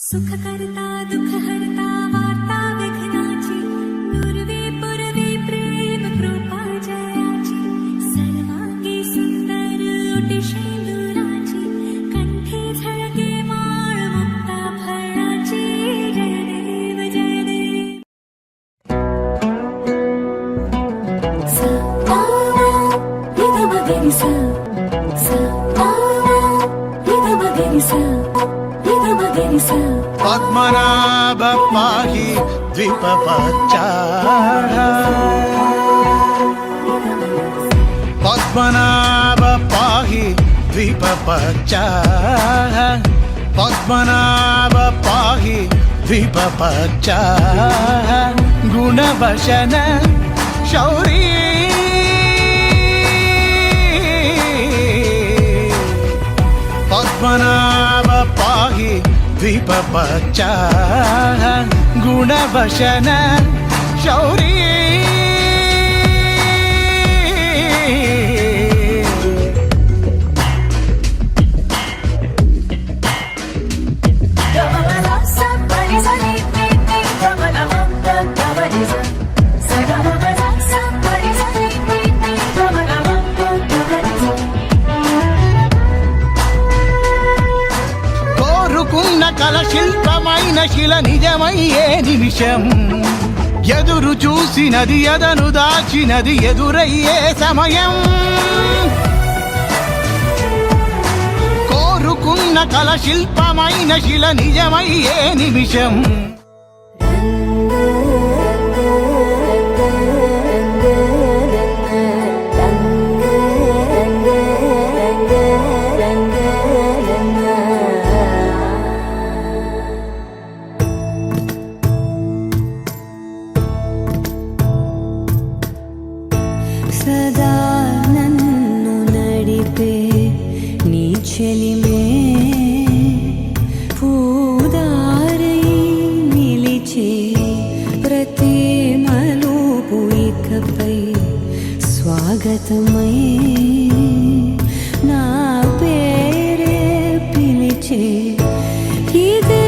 सुखकर्ता दुःखहर्ता वार्ता विघ्नाची पूर्वे पूर्वे प्रेम कृपा जयाची सर्वांगी सुंदर उटिशेंदुराची कंठे झळके माळ मुक्ता फळाची जय देव जय देव सा गा मा सा पद्मनाभ पाहि द्वीपपच्चाः पद्मनाभ पाहि द्वीपपच्चाः पद्मनाभ पाहि द्वीपपच्चाः गुणवशन शौरी पद्मनाभ पाहि द्वीपपच्चाः गुणवशन शौरी కల శిల్పమైన శిల నిజమయ్యే నిమిషం ఎదురు చూసినది ఎదను దాచినది ఎదురయ్యే సమయం కోరుకున్న కల శిల్పమైన శిల నిజమయ్యే నిమిషం సదా నన్ను నడిపే నీ చెలిమే పూదారై నిలిచే ప్రతి మలుపు ఇకపై స్వాగతమై నా పేరే పిలిచే ఇదే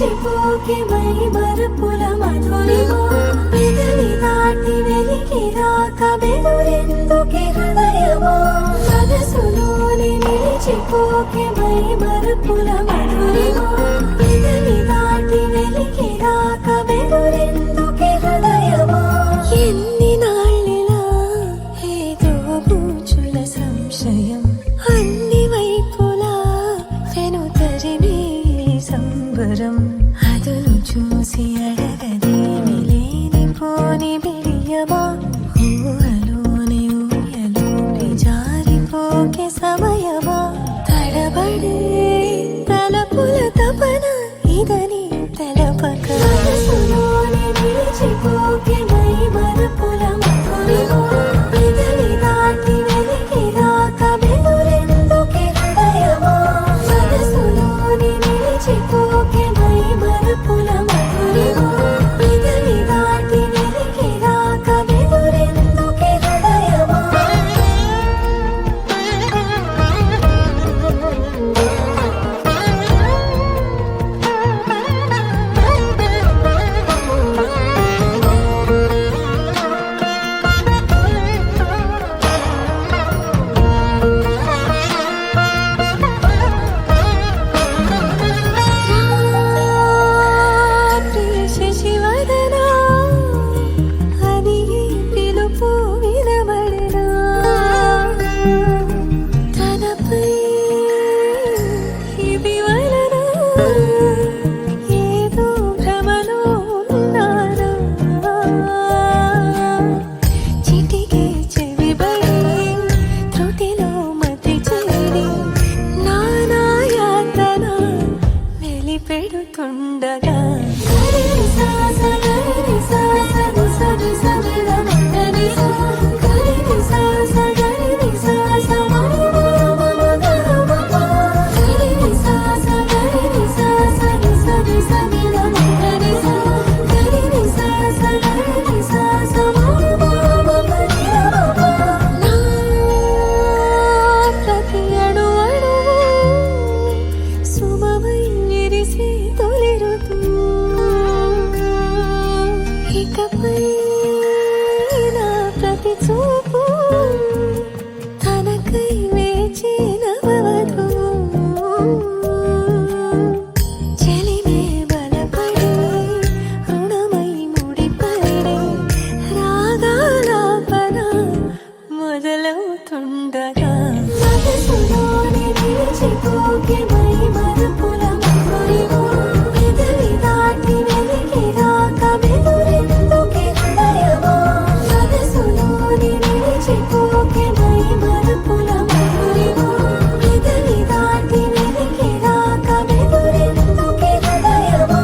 నిలిచిపోకే మై మరుపుల మధురిమా పెదవి దాటి వెలికి రాక బెదురెందుకే హృదయమా మనసులోని నిలిచిపోకే మై మరుపుల మధురిమా పెదవి దాటి వెలికి రాక బెదురెందుకే హృదయమా ఎన్ని నాళ్ళిలా ఏదో బూచుల సంశయం అన్ని వైపులా వెనుతరినే సంబరం అదును చూసి అడగదేమి లేనిపోని బిడియమా ఊహలోని ఊయలోని జారిపోకే సమయమా తడబడే తలపుల తపన ఇదని తెలపక మనసులోని నిలిచిపోకే మై మరుపుల మధురిమా పెదవి దాటి వెలికి రాక బెదురెందుకే హృదయమా మనసులోని నిలిచిపోకే మై మరుపుల మధురిమా పెదవి దాటి వెలికి రాక బెదురెందుకే హృదయమా ప్రియ శశివదనా అది పిలుపు వినబడనా తనపై ఇది వలన ఏదో భ్రమలో ఉన్నానా చిటికే చెవిబడి త్రుటిలో మతి చేరి నానాయాతన వెలిపెడుతుండగా ప్రతి అణు అణువు సుమమై విరిసే తొలి ఋతువు ఇకపై నా ప్రతి చూపు తనకై వేచి నవవధువు చెలిమే బలపడి రుణమై ముడిపడి రాగాలాపన మొదలవుతుండగా మనసులోని నిలిచిపోకే మై మరుపుల మధురిమా పెదవి దాటి వెలికి రాక బెదురెందుకే హృదయమా మనసులోని నిలిచిపోకే మై మరుపుల మధురిమా పెదవి దాటి వెలికి రాక బెదురెందుకే హృదయమా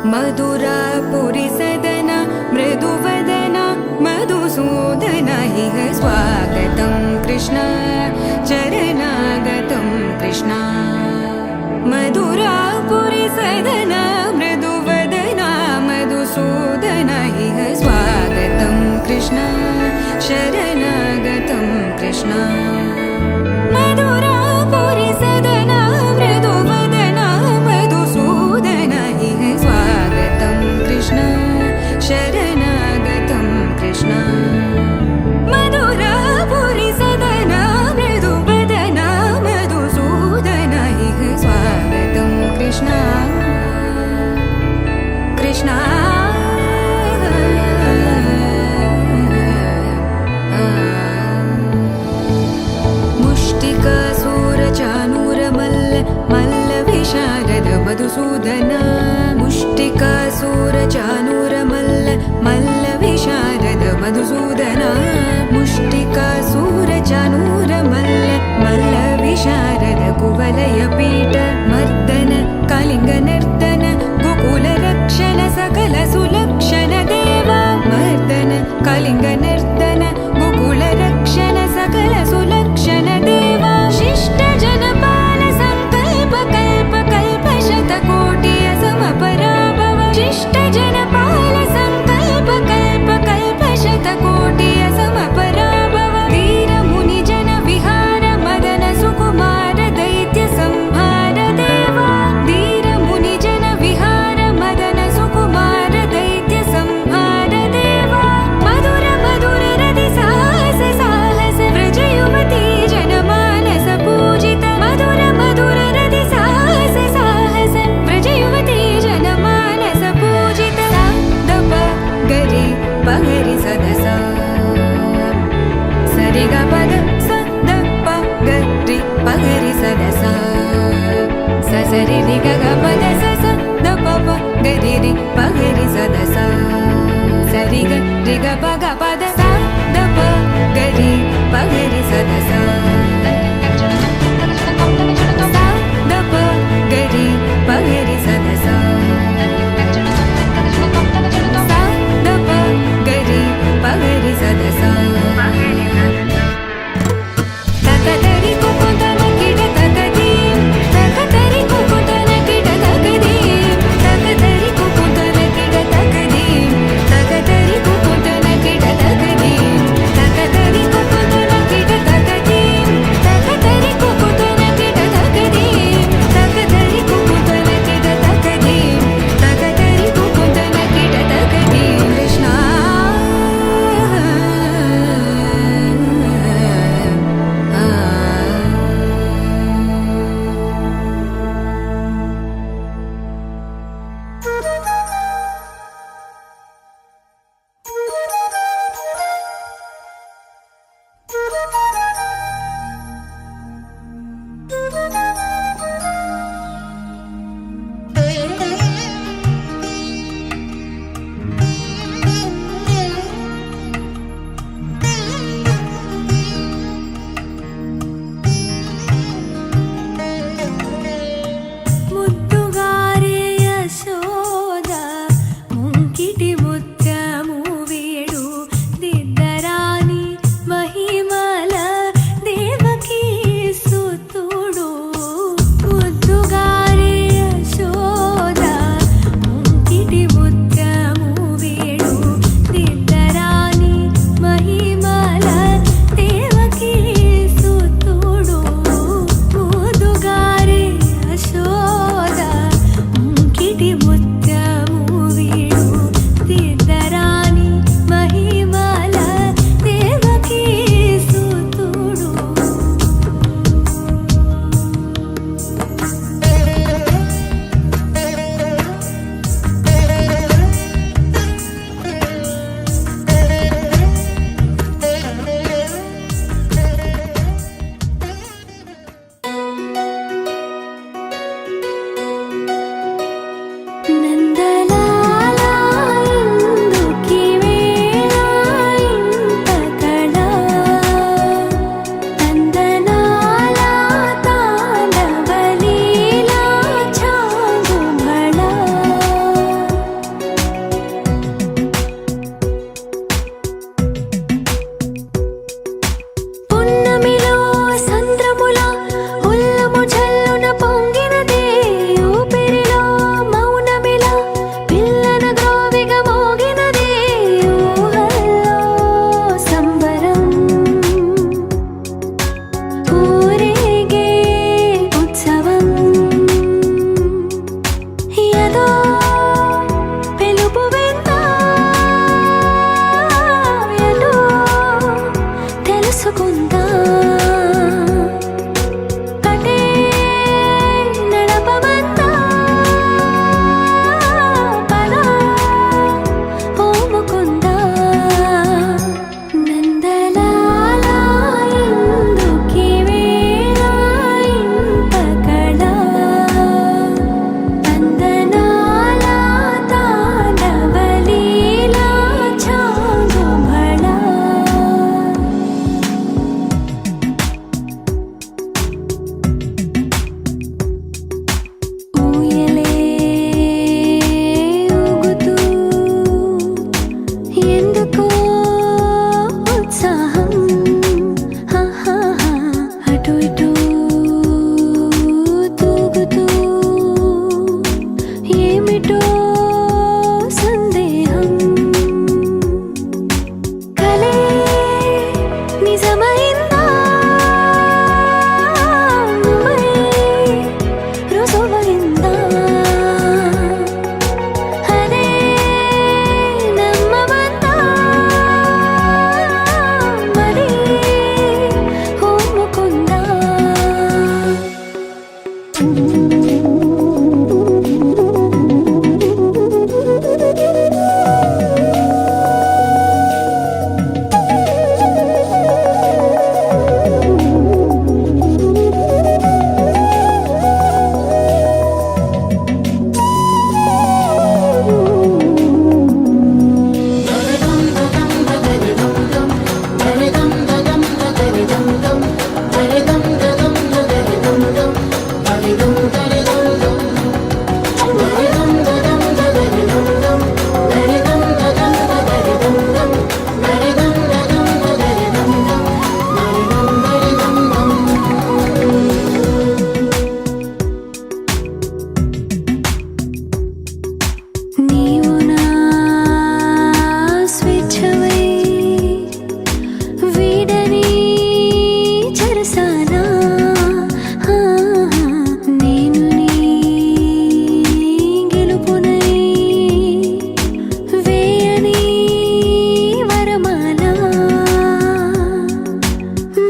मधुरापुरि सदन मृदुवदन मधुसूदन इह स्वागतं कृष्ण चरणागतं कृष्ण मधुरापुरि सदन मृदुवदन मधुसूदन इह स्वागतं कृष्ण शरणागतं कृष्ण मधुरापुरि सदन मृदुवदन मधुसूदन इह स्वागतं कृष्ण शरणागतं कृष्ण मधुरापुरि सदन मृदुवदन मधुसूदन इह स्वागतं कृष्ण कृष्ण मुष्टिकासूरचानूरमल्ल मल्लविशारद मधुसूदन मुष्टिकासूरचानूरमल्ल मल्लविशारद मधुसूदन मुष्टिकासूरचानूरमल्ल मल्लविशारद कुवलयपीठ मर्दन कलिङ्गनर्दन गोकुलरक्षण सकल सुलक्षण देवा मर्दन कलिङ्गनर्दन गोकुलरक्षण सकल सुलक्षण देवा शिष्ट जनपाल संकल्प कल्प कल्प शतकोटि असमपराभव शिष्ट जन నీవు నా స్వేచ్ఛవై వీడని చెరసానా నేను నీ గెలుపునై వేయని వరమాల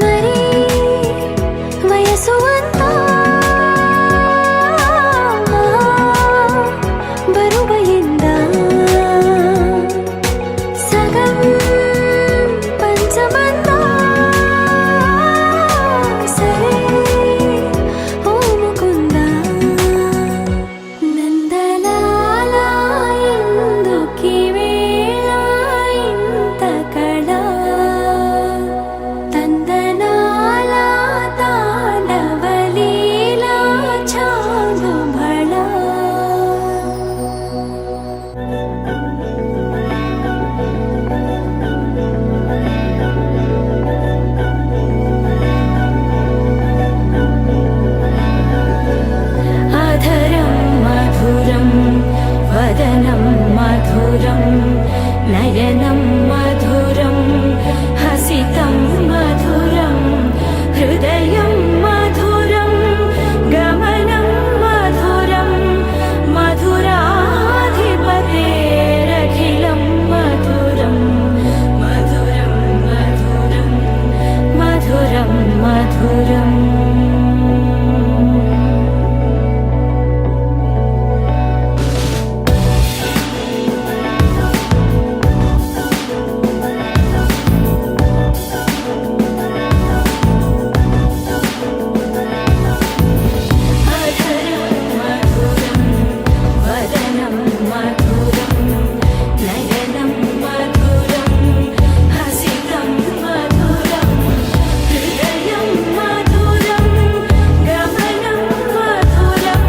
మరి వయసు అంతా బరువైందా సగం పంచమంతా సరే ఓ ముకుందా నందలాల ఎందుకీ వేళ ఇంత కళ తందనాల తాండవలీలా చాలు భళ అధరం మధురం వదనం మధురం నయనం మధురం హసితం మధురం హృదయం మధురం గమనం మధురం మధురాధిపతేరఖిలం మధురం మధురం మధురం మధురం మధురం అధరం మధురం వదనం మధురం నయనం మధురం హసితం మధురం హృదయం మధురం గమనం మధురం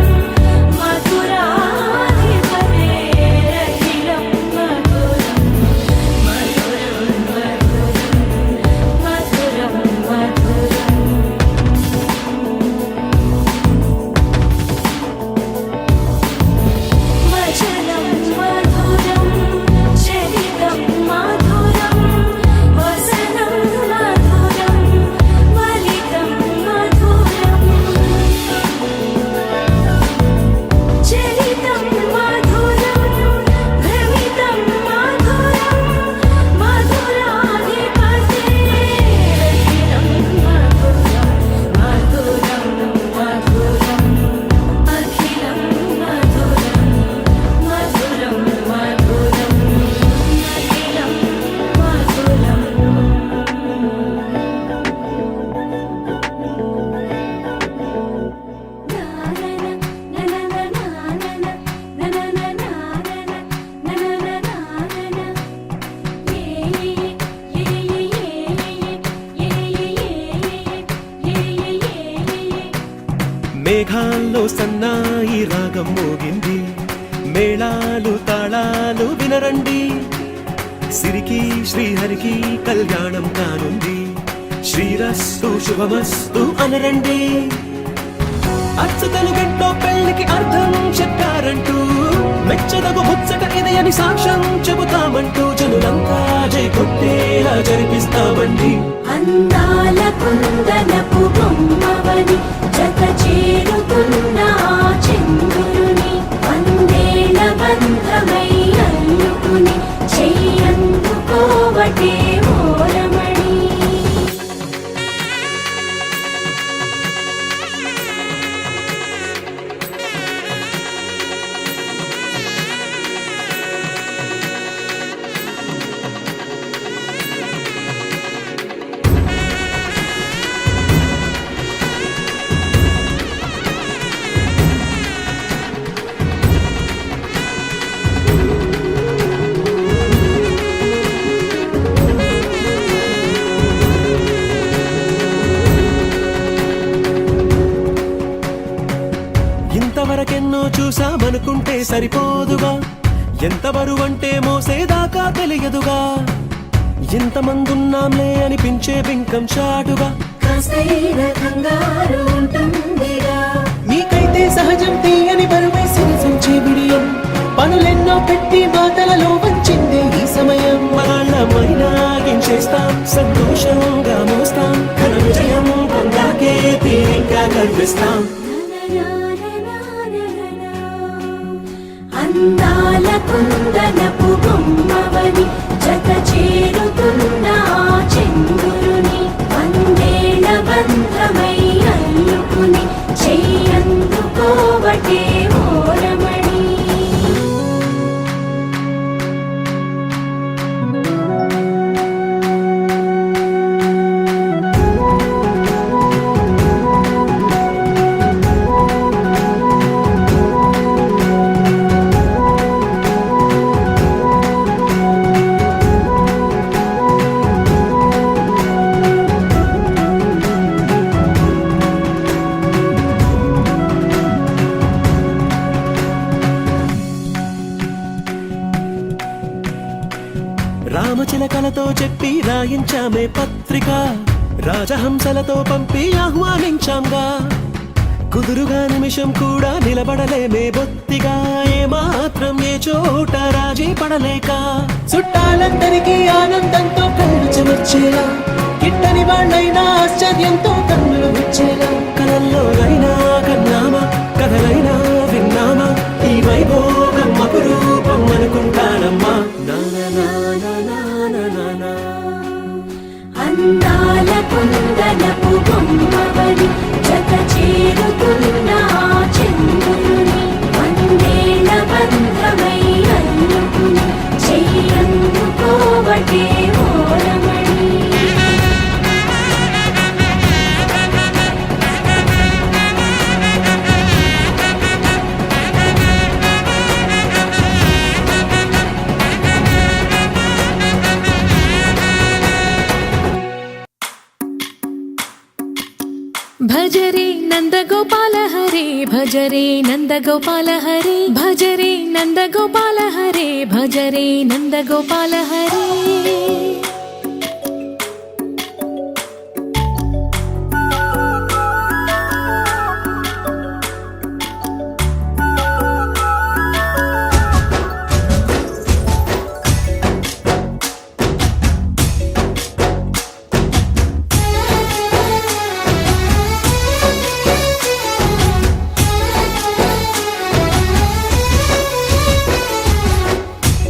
మధురాధిపతేరఖిలం మధురం మధురం మధురం మధురం వచనం మధురం చరితం మధురం వసనం మధురం వలితం మధురం చరితం మధురం భ్రమితం మధురం మధురాధిపతేరఖిలం మధురం మధురం మధురం అఖిలం మధురం మధురం మధురం అఖిలం మధురం మేఘాల్లో సన్నాయి రాగం మోగింది మేళాలు తాళాలు వినరండి సిరికి శ్రీహరికి కళ్యాణం కానుంది శ్రీరస్తు శుభమస్తు అనరండి అచ్చతలు గంటో పెళ్లికి అర్థం చెప్పారంటూ మెచ్చదగు ముచ్చట ఇది అని సాక్ష్యం చెబుతామంటూ జనులంతా జై కొట్టేలా జరిపిస్తామండి అందాల కుందనపు బొమ్మవని జత చేరుతున్న ఆ చంద్రుని వందేల బంధమై అల్లుకుని చెయ్యందుకోవటే ఓరమణి ఇంతవరకెన్నో చూసామనుకుంటే సరిపోదుగా, ఎంత బరువంటే మోసేదాకా తెలియదుగా, ఇంతమందున్నాంలే అనిపించే బింకం చాటుగా. కాస్తైన కంగారు ఉంటుందిగా, మీకైతే సహజం తీయని బరువై సిరిసించే బిడియం, పనులెన్నో పెట్టి మాటలలో వచ్చిందే ఈ సమయం. వాళ్ళమైనా గించేస్తాం, సంతోషంగా మోస్తాం, ఘన విజయం పొందాకే తీరిగ్గా కనిపిస్తాం. అందాల కుందనపు బొమ్మవని జత చేరుతున్న ఆ చంద్రుని, వందేళ్ల బంధమై అల్లుకుని చెయ్యందుకోవటే ఓరమణి. రామచిలకలతో చెప్పి రాయించామే పత్రిక, రాజహంసలతో పంపి ఆహ్వానించాంగా, కుదురుగా నిమిషం కూడా నిలబడలేమే బొత్తిగా, ఏమాత్రం ఏ చోట రాజీ పడలేక, చుట్టాలందరికీ ఆనందంతో కళ్ళు చెమర్చేలా, కిట్టని వాళ్ళైనా ఆశ్చర్యంతో కన్నులు వచ్చేలా, కలల్లోనైనా కన్నామా, కథలైనా విన్నామా, ఈ వైభోగం అపురూపం అనుకుంటానమ్మా. అందాల కుందనపు బొమ్మవని జత చేరుతున్న ఆ చంద్రుని, వందేళ్ల బంధమై అల్లుకుని చెయ్యందుకోవటే ఓరమణి. భజరే నందగోపాల హరే, భజరే నందగోపాల హరే, భజరే నందగోపాల హరే, భజరే నందగోపాల హరే.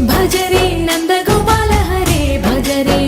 భజరే నందగోపాల హరే, భజరే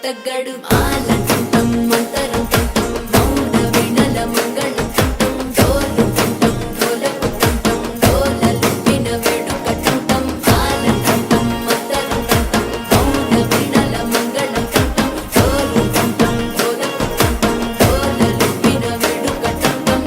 తగ్గడు ఆలంటుంటం మంతరం టుంటం మౌన వీణల మంగళం టుంటం డోలు టుంటం డోలకు టుంటం డోలలు విన వేడుక టుంటం ఆలంటుంటం మంతరం టుంటం మౌన వీణల మంగళం టుంటం డోలు టుంటం డోలకు టుంటం డోలలు విన వేడుక టుంటం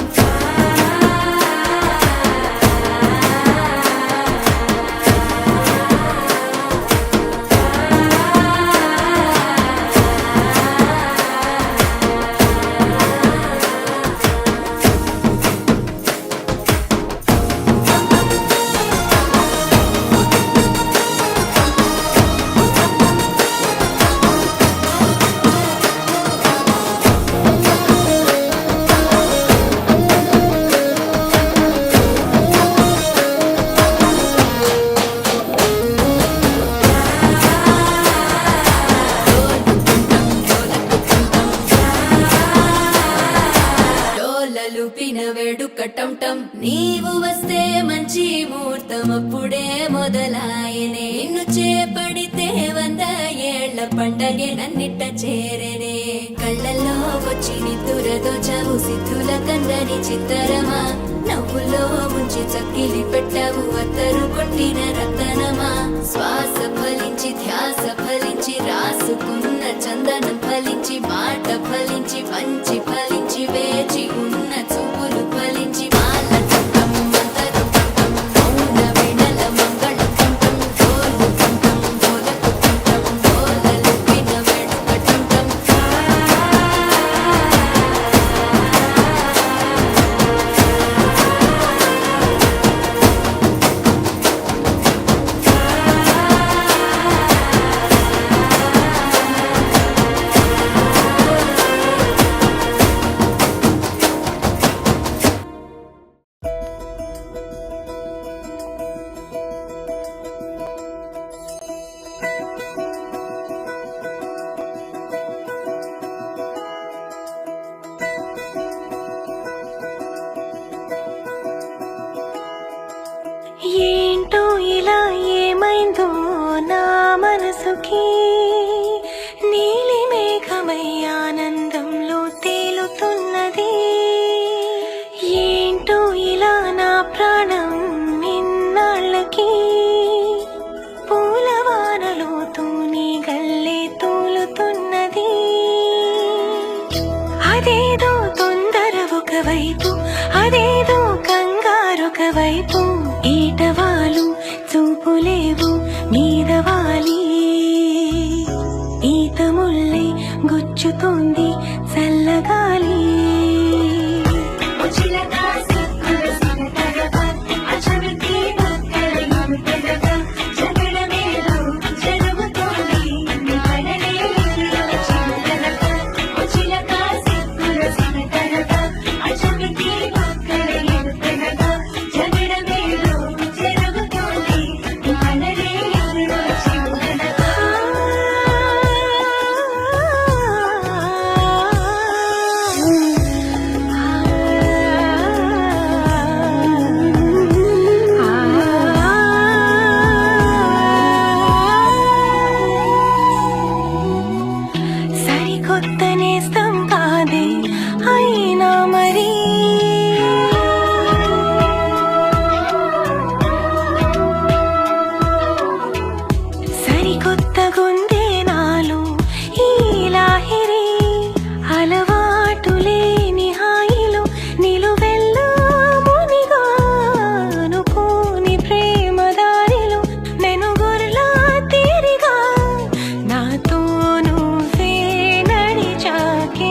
డోలలు పిన వేడుక టంటం నీవు వస్తే మంచి ముహూర్తం అప్పుడే మొదలాయనే నిన్ను చేపడితే 100 ఏళ్ల పండగే నన్నిట్ట చేరనే కళ్ళల్లో వచ్చి నిద్దురదో చవు సిద్ధుల కందని చిత్తరమా నవ్వులో ముంచి చక్కిలి పెట్టవు అత్తరు కొట్టిన రతనమా శ్వాస ఫలించి ధ్యాస ఫలించి రాసుకున్న చందనం ఫలించి మాట ఫలించి పంచి ఫలించి వేచి ఉన్న చూపులు ఫలించి మాల టుంటం మంతరం టుంటం మౌన వీణల మంగళం టుంటం డోలు టుంటం డోలకు టుంటం డోలలు విన వేడుక టుంటం ఏంటో ఇలా ఏమైందో నా మనసుకి నీలి మేఘమై ఆనందంలో తేలుతున్నది ఏంటో ఇలా నా ప్రాణం ఇన్నాళ్ళకి పూలవానలో తూని గల్లే తూలుతున్నది అదేదో తొందర ఒకవైపు అదేదో కంగారొక వైపు ఈటవాలు చూపులేవు మీదవాలి ఈత ముల్లై గుచ్చుతోంది చల్లగాలి సరికొత్త నేస్తం కాదే అయినా మరి సరికొత్త గుందే నాలో ఈ లాహిరి అలవాటు లేని హాయిలో నిలువెల్లా మునిగా అనుకోని ప్రేమ దారిలో మెనుగుర్లా తీరిగా నాతో నువ్వే నడిచాకే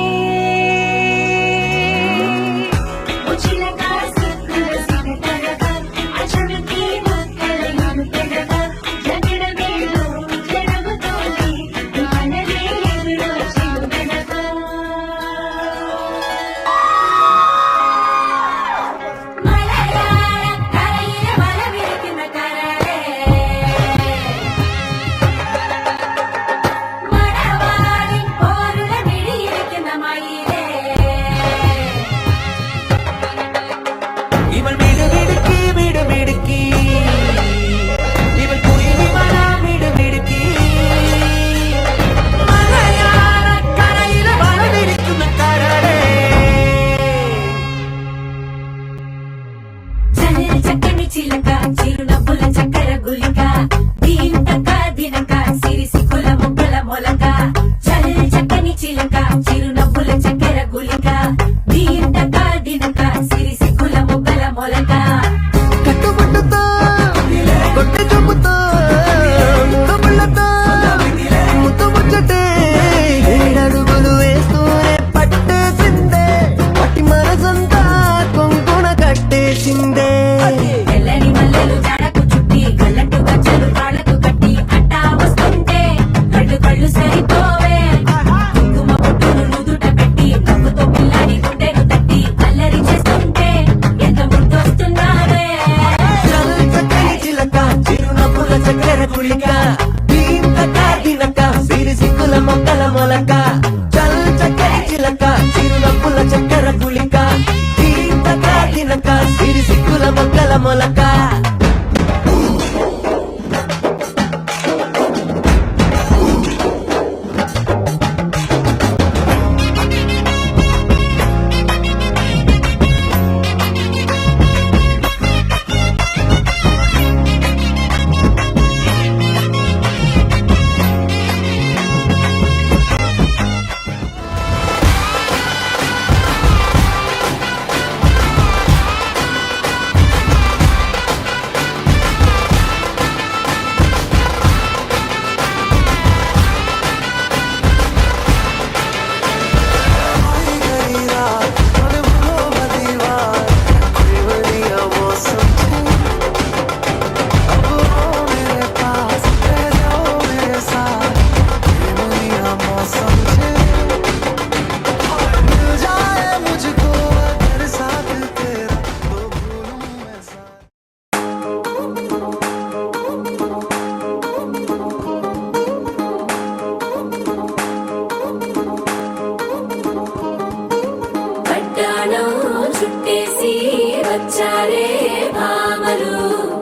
వచ్చారే భామలు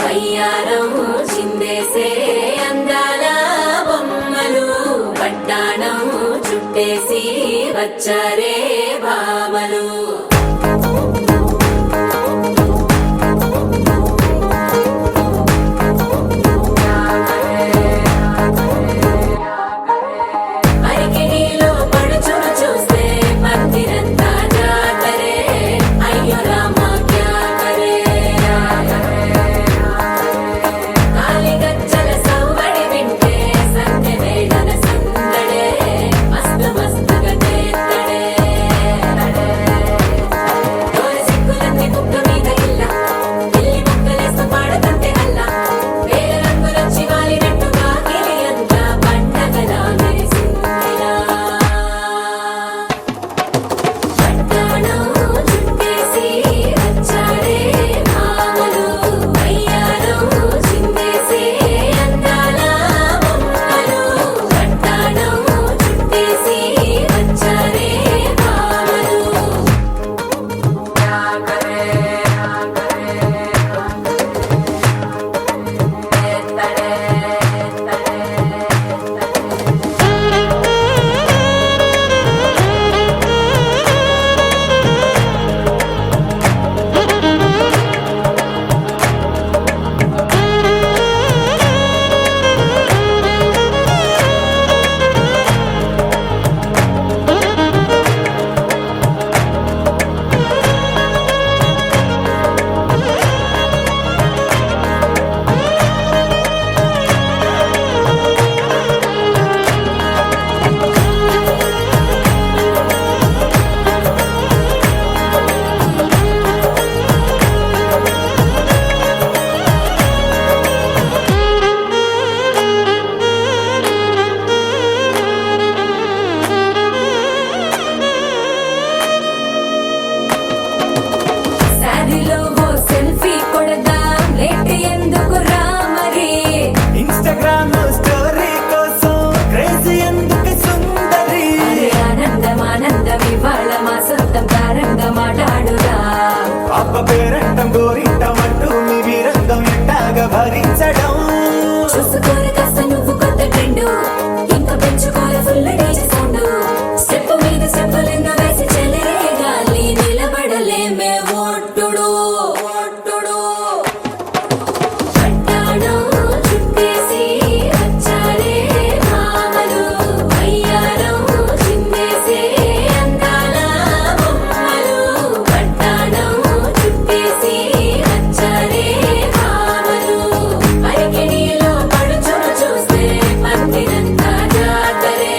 వయ్యారం చిందేసే అందాల బొమ్మలు పట్టాణం చుట్టేసి వచ్చారే భామలు అరికిడిలో పడుచును చూస్తే మందిరంతా జాతరే అయ్యో రామా క్యా కరే కాలిగజ్జల సవ్వడి వింటే సంధ్య వేళన సందడే మస్తు మస్తుగా చేత్తడే దూర సిక్కులన్నీ కుక్క మీద ఇల్ల పిల్లి ముక్కలేస్తూ పాడుతుంటే అల్ల వేల రంగులొచ్చి వాలినట్టుగా గిలియంతా పండగలా మెరిసిందిలా పట్టాణం చుట్టేసి వచ్చారే భామలు వయ్యారం చిందేసే అందాల బొమ్మలు పట్టాణం చుట్టేసి వచ్చారే భామలు శారీలో ఓ సెల్ఫీ కొడదాం లేట్ ఎందుకు రామరి ఇన్స్టాగ్రామ్ స్టోరీ కోసం క్రేజీ ఎందుకు సుందరి ఆనందం ఆనందం ఇవాళ మా సొంతం తారంగా మాట్లాడుదా అబ్బ పేరంటం గోరింటం అంటూ మీ వీరంగం ఎట్టాగా భరించడం చూసుకోరు కాస్త నువ్వు కొత్త ట్రెండ్ ఇంకా పెంచుకోరు ఫుల్ డీజే సౌండ్ స్టెప్ మీద స్టెప్పులెన్నో వేసి చెలే గాలి నిలబడలేమే ఒట్టుడు పట్టాణం చుట్టేసి వచ్చారే భామలు వయ్యారం చిందేసే అందాల బొమ్మలు పట్టాణం చుట్టేసి వచ్చారే భామలు అరికిడిలో పడుచును చూస్తే మందిరంతా జాతరే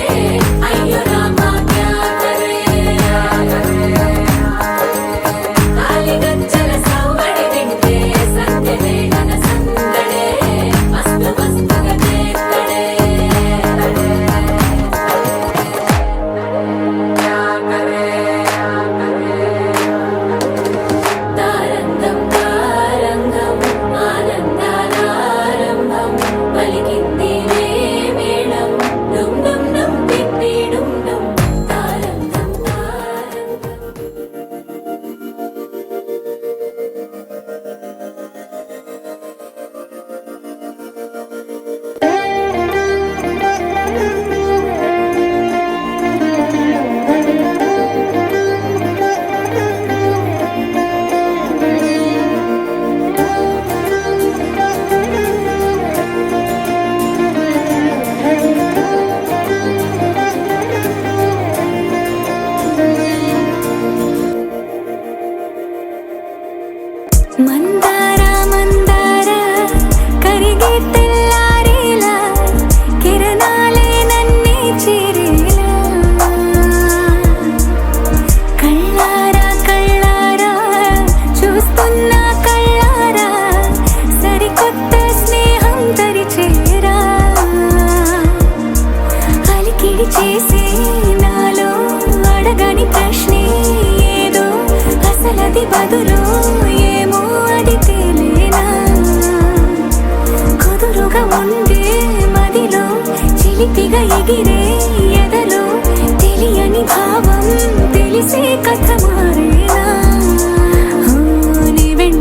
అయ్యో రామా క్యా కరే కాలిగజ్జల సవ్వడి వింటే సంధ్య వేళన సందడే మస్తు మస్తుగా చేత్తడే తారంగం తారంగం ఆనందానారంభం పలికింది రే మేళం డుమ్ డుమ్ డుమ్ తిప్పి డుమ్ డుమ్ తారంగం తారంగం మందార మందార కరిగే తెల్లారేలా కిరణాలే నన్నే చేరేలా కళ్ళారా కళ్ళారా చూస్తున్నా కళ్ళారా సరికొత్త స్నేహం తరిచేరా అలికిడి చేసే నాలో అడగని ప్రశ్నే ఏదో అసలది బదులు ఏమో అది తేలేనా కుదురుగా ఉండే మదిలో చిలిపిగా ఎగిరే ఎదలో తెలియని భావం తెలిసే కథ మారేనా నీ వెంట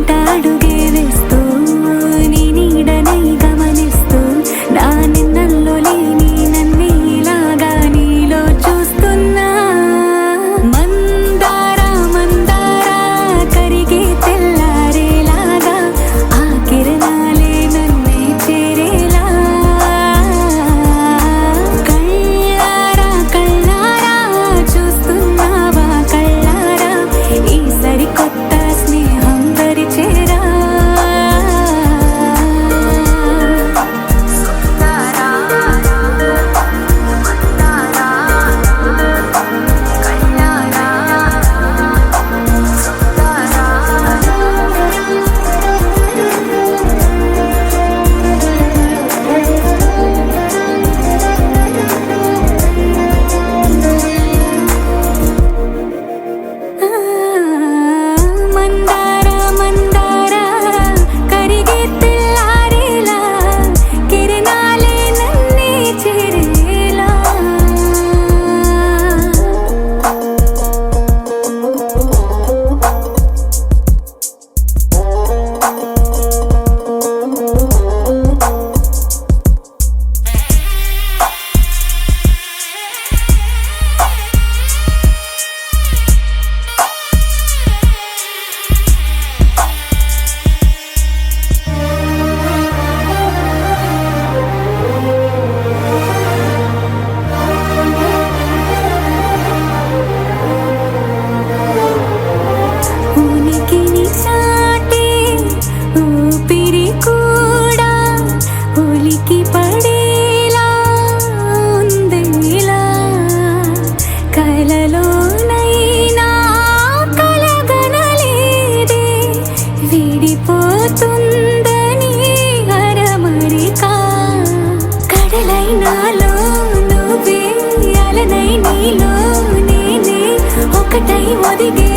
ఒకటై ఒదిగే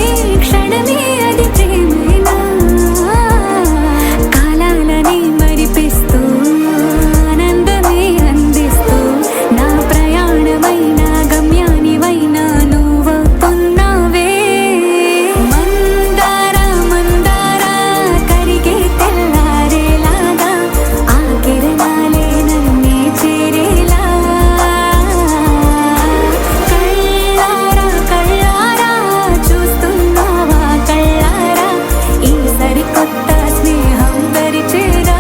క్షణమే అది ప్రేమేనా కాలాలని మరిపిస్తూ ఆనందమే అందిస్తూ నా ప్రయాణమైన గమ్యానివైనా నువ్వవుతున్నావే మందార మందార కరిగే తెల్లారేలాగా ఆ కిరణాలే నన్నే చేరేలా కళ్ళారా కళ్ళారా చూస్తున్నావా కళ్ళారా ఈ సరికొత్త స్నేహం పరిచేరా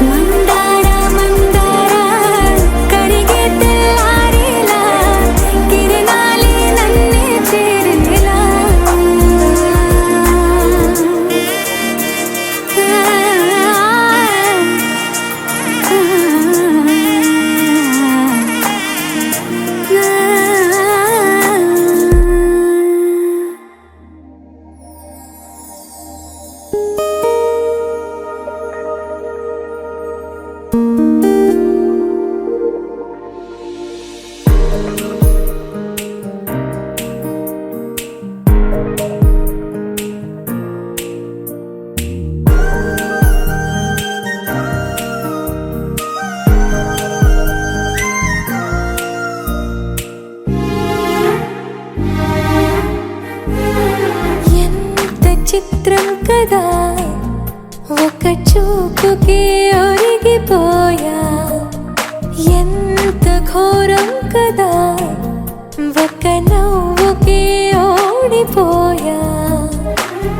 మందార మందార కరిగే తెల్లారేలా కిరణాలే నన్నే చేరేలా ఎంత చిత్రం కదా ఒక చూపుకి ఒరిగిపోయా ఎంత ఘోరం కదా ఒక నవ్వుకి ఓడిపోయా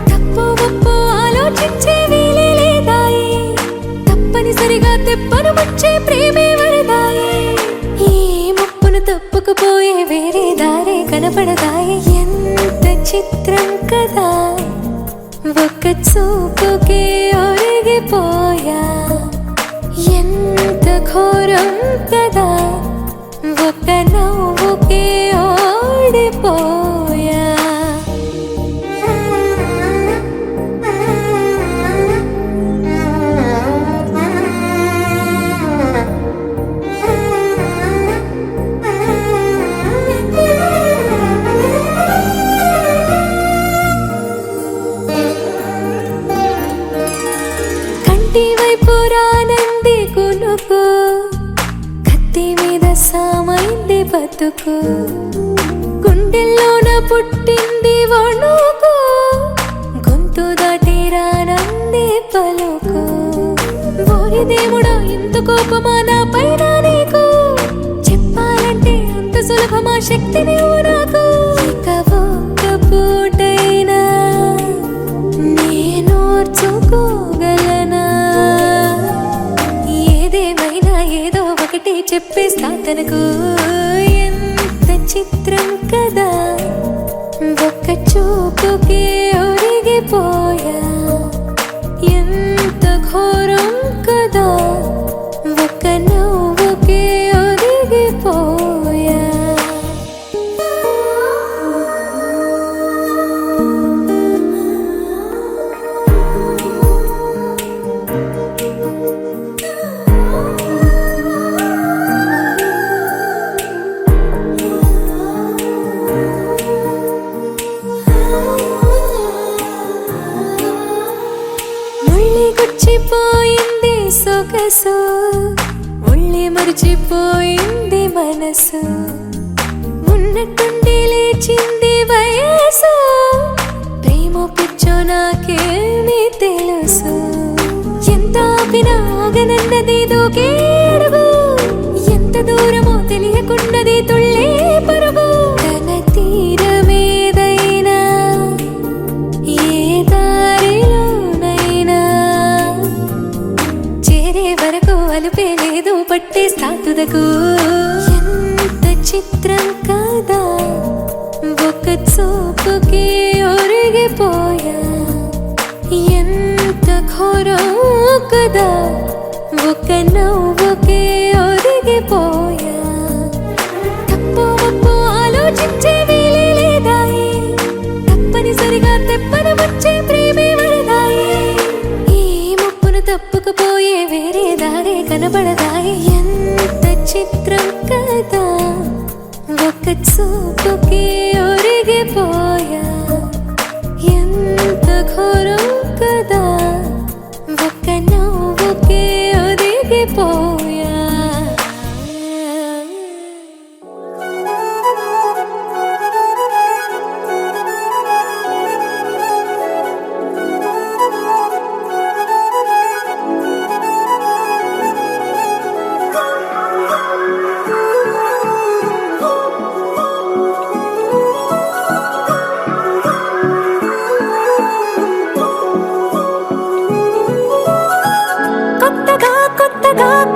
తప్పు ఒప్పు ఆలోచించే వీలే లేదాయి తప్పనిసరిగా తెప్పను వచ్చే ప్రేమే వరదాయి ఈ ముప్పును తప్పుకుపోయే వేరే దారే కనపడదాయి ఎంత చిత్రం కదా ఒక చూపుకి ఒరిగిపోయా ఎంత ఘోరం కదా ఒక నవ్వుకి ఓడిపోయా కంటి వైపు రానంది కునుకు కత్తి మీద సామైంది బతుకు గుండెల్లోన పుట్టింది వణుకు గొంతు దాటి రానంది పలుకు ఓరి దేవుడా ఇంత కోపమా నా పైన నీకు చెప్పాలంటే అంత సులభమా శక్తిని నాకు ఇక ఒక్క పూటైనా నేనోర్చుకోగలనా ఏదేమైనా ఏదో ఒకటి చెప్పేస్తా తనకు ఎంత చిత్రం కదా ఒక్క చూపుకి ఒరిగిపోయా ఎంత ఘోరం కదా ఒక్క నవ్వుకి ఒరిగిపోయా గుచ్చిపోయింది సొగసు ఒళ్ళి మరిచిపోయింది మనసు ఉన్నట్టుండి లేచింది వయసు ప్రేమ పిచ్చో నాకేమీ తెలుసు ఎంత ఆపినా ఆగనన్నది దూకేడుగు ఎంత దూరమో తెలియకున్నది తుళ్ళే పరుగు తన తీరమేదైనా ఏ దారిలోనైనా చేరే వరకు అలుపే లేదు పట్టేస్తా తుదకు ఎంత చిత్రం కాదా ఒక చూపుకి ఒరిగిపోయా ఎంత ఘోరం కదా ఒక నవ్వుకి ఒరిగిపోయా తప్పు ఒప్పు ఆలోచించే వీలే లేదాయి తప్పనిసరిగా చిత్రం కదా ఒక చూపుకి ఒరిగిపోయా ఎంత ఘోరం కదా ఒక నవ్వుకి ఒదిగిపోయా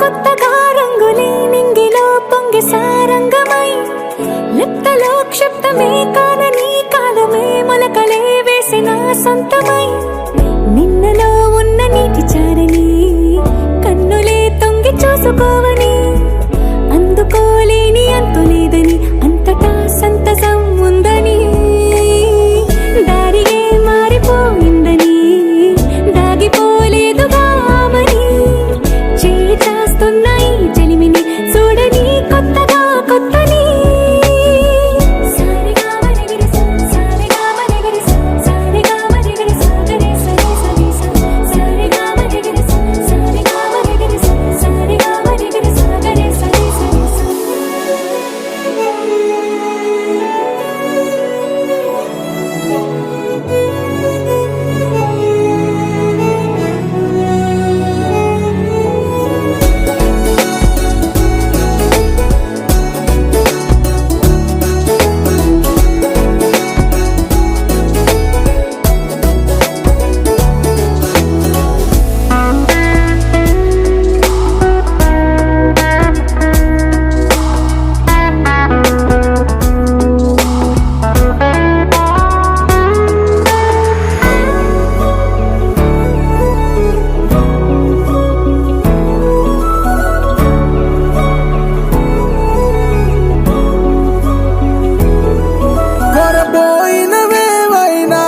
కొత్తగా రంగులే నింగిలో పొంగి సారంగమై లిప్తలో క్షిప్తమే కాదని కాలమే మొలకలే వేసిన సొంతమై నిన్నలో ఉన్న నీటి చారని కన్నులే తొంగి చూసుకోవని అందుకోలేని అంతులేదని అంతటా సంతసం ఉందని దారియే మారిపోయిందని దాగిపోలేదుగా ఆమని చేస్తున్నాయి చెలిమిని చూడని కొత్తగా కొత్తని సారిగా మరిగిరి సారిగా మరిగిరి సారిగా మరిగిరి సాగరే సరి సరి సారిగా మరిగిరి సారిగా మరిగిరి సారిగా మరిగిరి సాగరే సరి సరి కొరబోయినవేవైనా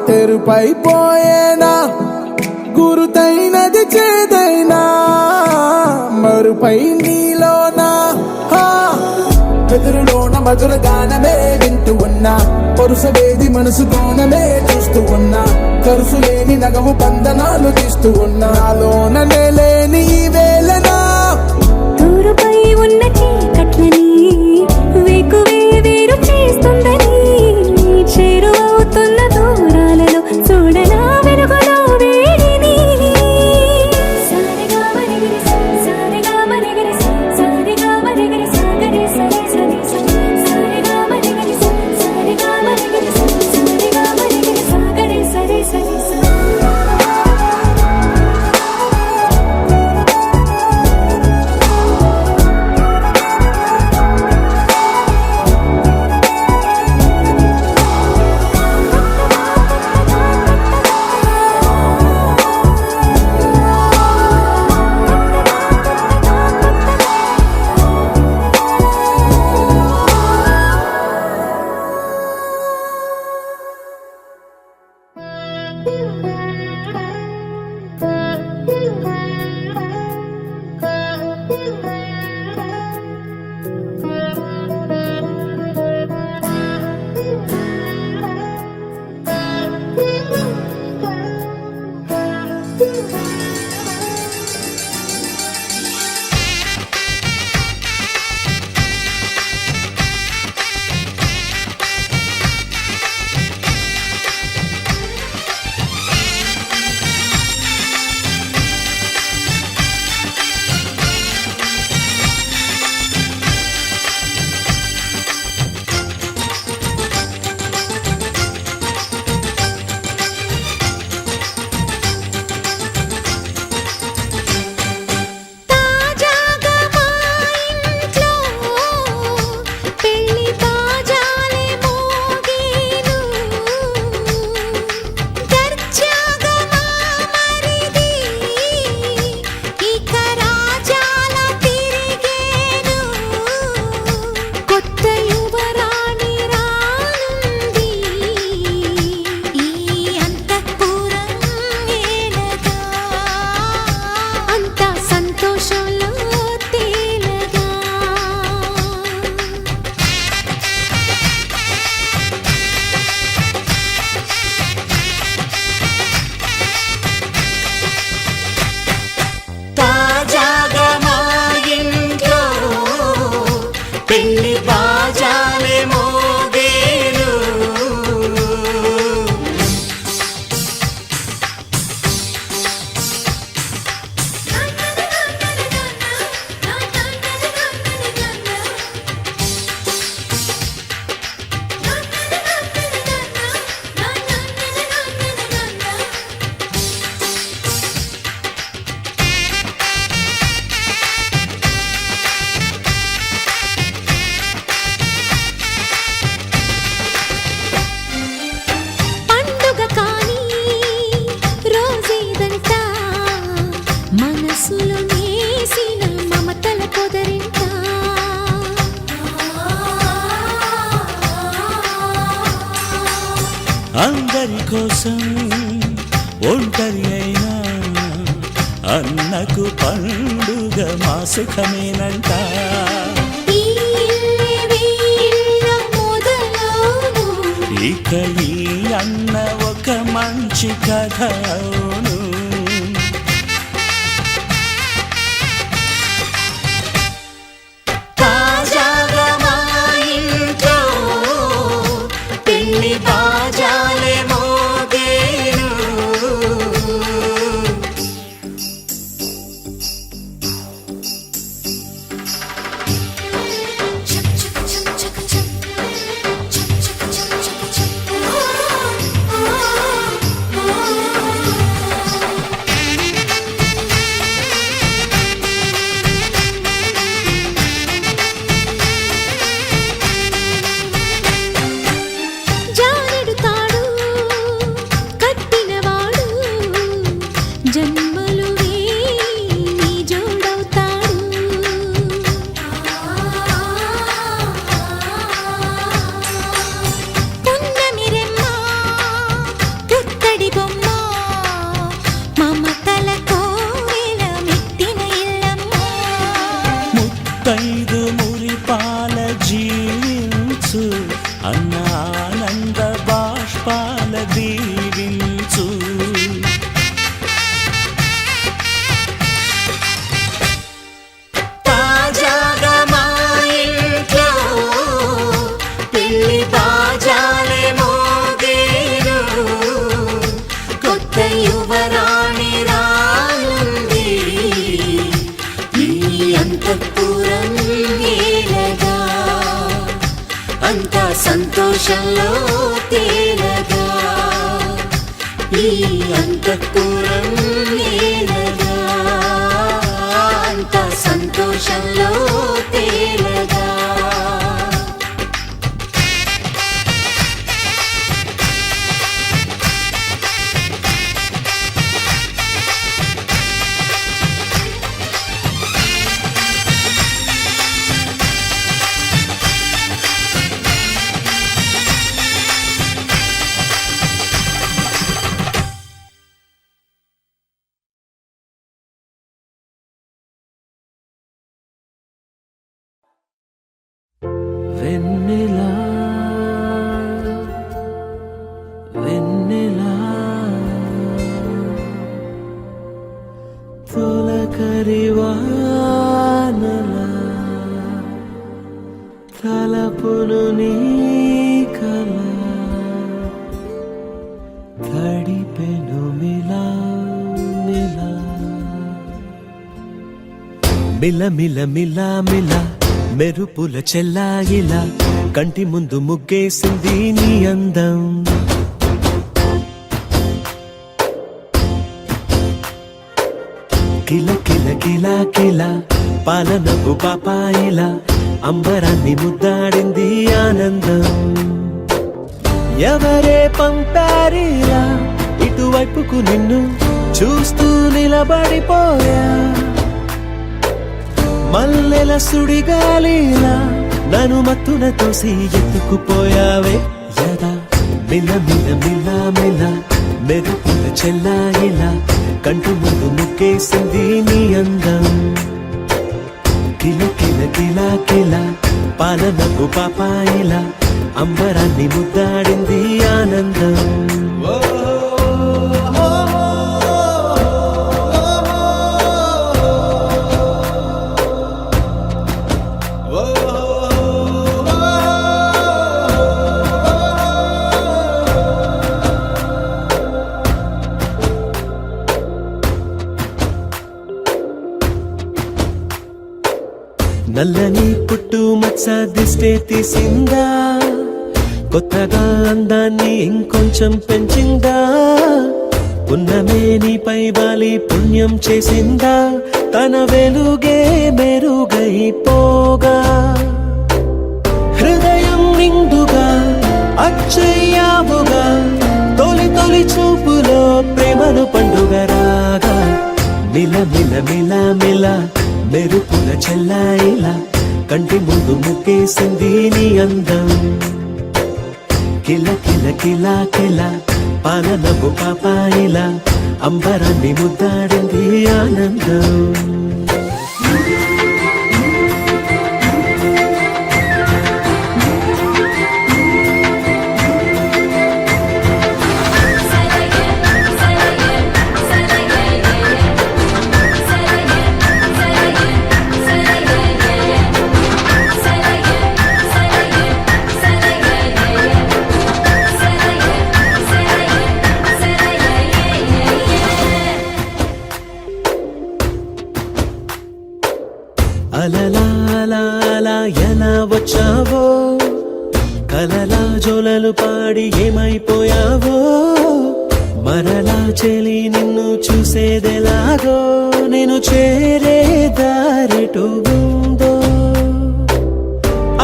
తెరుపైపోయేనా గురుతైనది చేదైనా మరుపై నీలోనా ఎదురులోన మధుర గానమే వింటూ ఉన్నా పరుసవేది మనసు కోణమే చూస్తూ ఉన్నా కరుసు లేని నగవు బంధనాలు తీస్తూ ఉన్నా లోన లేని ఈ వేళనా దూరుపై ఉన్న చీకట్లని వేకువే వేరు చేస్తుందని చేరువవుతున్న దూరాలలో చూడనా వెలుగులో వేడిని సారిగా మరిగిరి సారిగా మరిగిరి సారిగా మరిగిరి సాగరే సరి సరి సారిగా మరిగిరి సారిగా మరిగిరి సారిగా మరిగిరి సాగరే సరి సరి పెళ్లి బాజాలే మోగేను పండుగ కాని రోజేదంట మనసులో నేసిన మమతల పొదరింట అందరి కోసం ఒంటరి అయినా అన్నకు పండుగ మా సుఖమేనంట ఈ వీళ్ళ మొదలవును ఇక ఈ అన్న ఒక మంచి కథ అవును తాజాగా మా ఇంట్లో పెళ్లి బాజాలే మోగేను జానెడు తాడు కట్టినవాడు జన్మలు నీ జోడవుతాడు పున్నమి రెమ్మ పుత్తడి బొమ్మ మమతల కోవెల మెట్టిన ఇల్లమ్మ ముత్తైదు మురిపాల జీవించు అన్న ఆనంద బాష్పాల దీవించు తాజాగా మా ఇంట్లో పెళ్లి బాజాలే మోగేను కొత్త యువరాణి రానుంది ఈ అంతఃపురం ఏలగా అంతా సంతోషంలో తేలగా ఈ అంతఃపురం ఏలగా అంతా సంతోషంలో తేలగా వెన్నెలా వెన్నెలా తొలకరి వానలా తలపును నీ కల తడిపెను మిలా మిలా మిల మిల మిల మిల మెరుపుల చెల్లాయిలా కంటి ముందు ముగ్గేసింది నీ అందం కిల కిల కిల కిల పాలనపు పాపాయిలా అంబరాన్ని ముద్దాడింది ఆనందం ఎవరే పంపారిలా ఇటువైపుకు నిన్ను చూస్తూ నిలబడిపోయా మల్లెల సుడిగాలిలా నన్ను మత్తున తోసి ఎత్తుకుపోయావే యదా మిల మిల మిల మిల మెరుపుల చెల్లాయిలా కంటి ముందు ముగ్గేసింది నీ అందం కిల కిల కిల కిల పాలనకు పాపాయిలా అంబరాన్ని ముద్దాడింది ఆనందం నల్లని పుట్టు మచ్చ దిష్టే తీసిందా కొత్తగా అందాన్ని ఇంకొంచెం పెంచిందా పున్నమే నీపై వాలి పుణ్యం చేసిందా తన వెలుగే మెరుగైపోగా హృదయం నిండుగా అచ్చయ్యావుగా తొలి తొలి చూపులో ప్రేమను పండుగ రాగా మిల మిల మిల మిల మెరుపుల చెల్లాయిలా కంటి ముందు ముక్కేసింది నీ అందం కిల కిల కిల కిల పాలనపు పాపాయిలా అంబరాన్ని ముద్దాడింది ఆనందం అలలా అలా అలా ఎలా వచ్చావో కలలా జోలలు పాడి ఏమైపోయావో మరలా చెలి నిన్ను చూసేదెలాగో నేను చేరే దారెటు ఉందో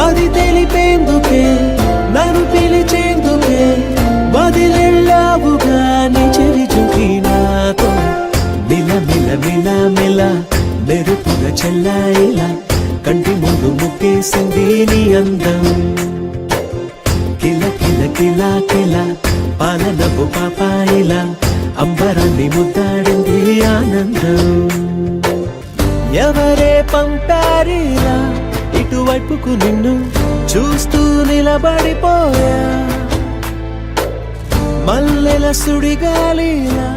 అది తెలిపేందుకే నన్ను పిలిచేందుకే వదిలెళ్ళావుగా నీ చెవి చూపి నాతో మిల మిల మిల మిల మెరుపుల చెల్లాయిలా కంటి ముందు ముక్కేసింది నీ అందం కిల కిల కిల కిల పాలనపు పాపాయిలా అంబరాన్ని ముద్దాడింది ఆనందం ఎవరే పంపారిలా ఇటువైపుకు నిన్ను చూస్తూ నిలబడిపోయా మల్లెల సుడిగాలిలా